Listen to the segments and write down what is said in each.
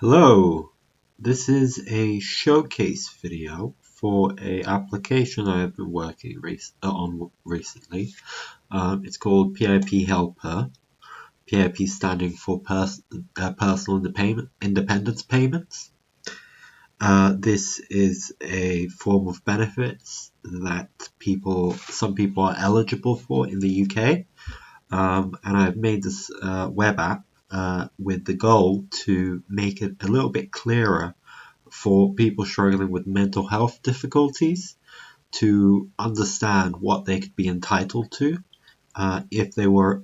Hello, this is a showcase video for a application I have been working on recently. It's called PIPHelper, PIP standing for Personal Independence Payments. This is a form of benefits that some people are eligible for in the UK. And I've made this web app with the goal to make it a little bit clearer for people struggling with mental health difficulties to understand what they could be entitled to if they were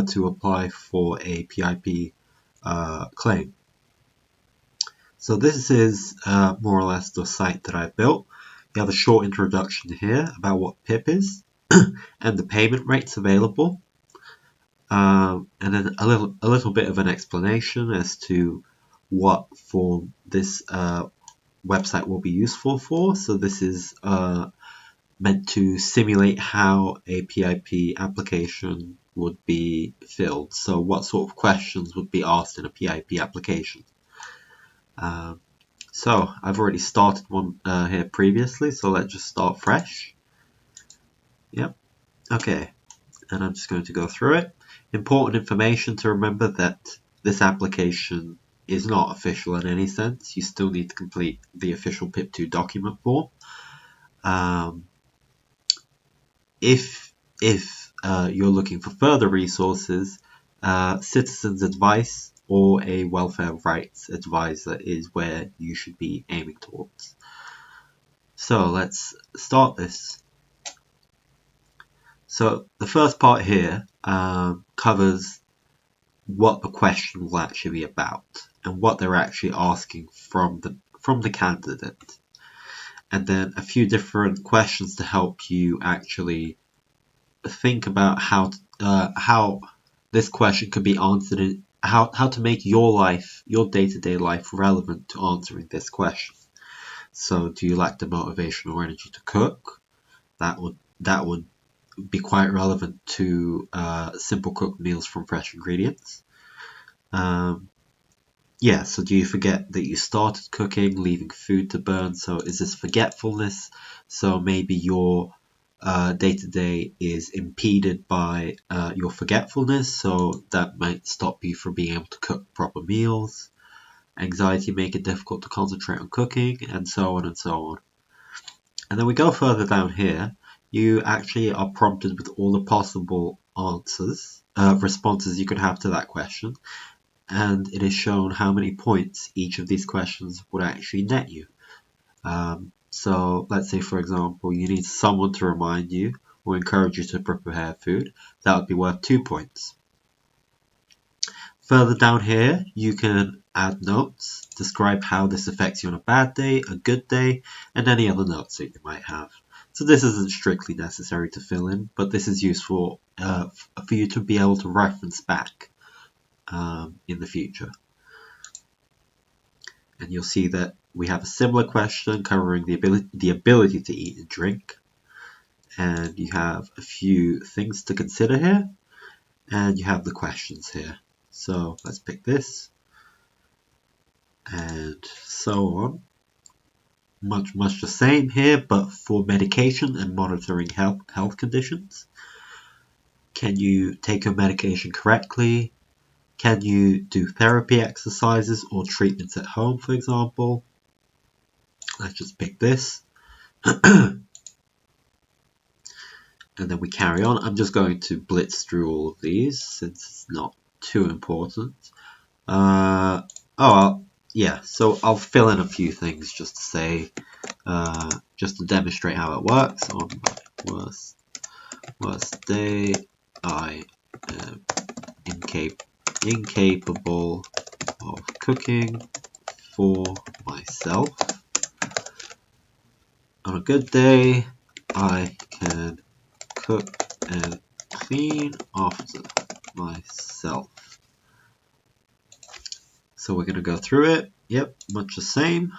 to apply for a PIP claim. So this is more or less the site that I built. You have a short introduction here about what PIP is and the payment rates available. And then a little bit of an explanation as to what form this website will be useful for. So this is meant to simulate how a PIP application would be filled. So what sort of questions would be asked in a PIP application. So I've already started one here previously, so let's just start fresh. Yep, okay, and I'm just going to go through it. Important information to remember that this application is not official in any sense. You still need to complete the official PIP2 document form. If you're looking for further resources, Citizens Advice or a welfare rights advisor is where you should be aiming towards. So let's start this. So the first part here covers what the question will actually be about and what they're actually asking from the candidate, and then a few different questions to help you actually think about how this question could be answered and how to make your day-to-day life relevant to answering this question. So do you lack the motivation or energy to cook? That would be quite relevant to simple cooked meals from fresh ingredients. Yeah, so do you forget that you started cooking, leaving food to burn? So is this forgetfulness? So maybe your day-to-day is impeded by your forgetfulness, so that might stop you from being able to cook proper meals. Anxiety make it difficult to concentrate on cooking, and so on and so on. And then we go further down here. You actually are prompted with all the possible responses you could have to that question, and it is shown how many points each of these questions would actually net you. So let's say, for example, you need someone to remind you or encourage you to prepare food. That would be worth 2 points. Further down here, you can add notes, describe how this affects you on a bad day, a good day, and any other notes that you might have. So this isn't strictly necessary to fill in, but this is useful for you to be able to reference back in the future. And you'll see that we have a similar question covering the ability to eat and drink. And you have a few things to consider here. And you have the questions here. So let's pick this. And so on. Much the same here, but for medication and monitoring health conditions. Can you take your medication correctly? Can you do therapy exercises or treatments at home, for example? Let's just pick this. And then we carry on. I'm just going to blitz through all of these since it's not too important. Yeah, so I'll fill in a few things just to say, just to demonstrate how it works. On my worst day, I am incapable of cooking for myself. On a good day, I can cook and clean after myself. So we're going to go through it. Yep, much the same.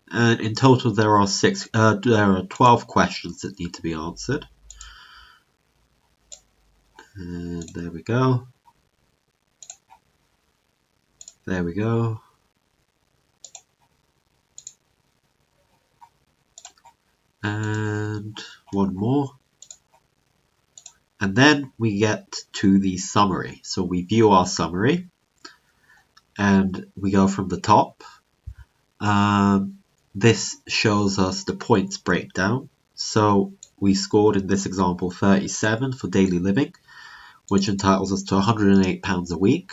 And in total, there are 12 questions that need to be answered. And there we go. There we go. And one more. And then we get to the summary. So we view our summary and we go from the top. This shows us the points breakdown. So we scored in this example 37 for daily living, which entitles us to £108 a week.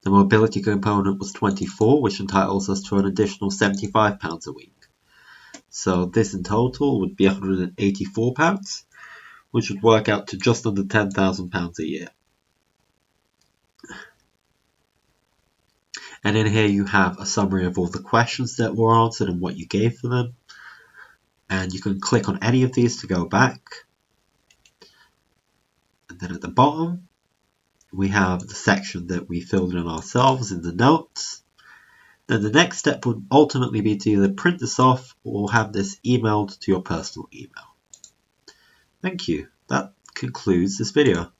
The mobility component was 24, which entitles us to an additional £75 a week. So this in total would be £184, which would work out to just under £10,000 a year. And in here you have a summary of all the questions that were answered and what you gave for them. And you can click on any of these to go back. And then at the bottom, we have the section that we filled in ourselves in the notes. Then the next step would ultimately be to either print this off or have this emailed to your personal email. Thank you. That concludes this video.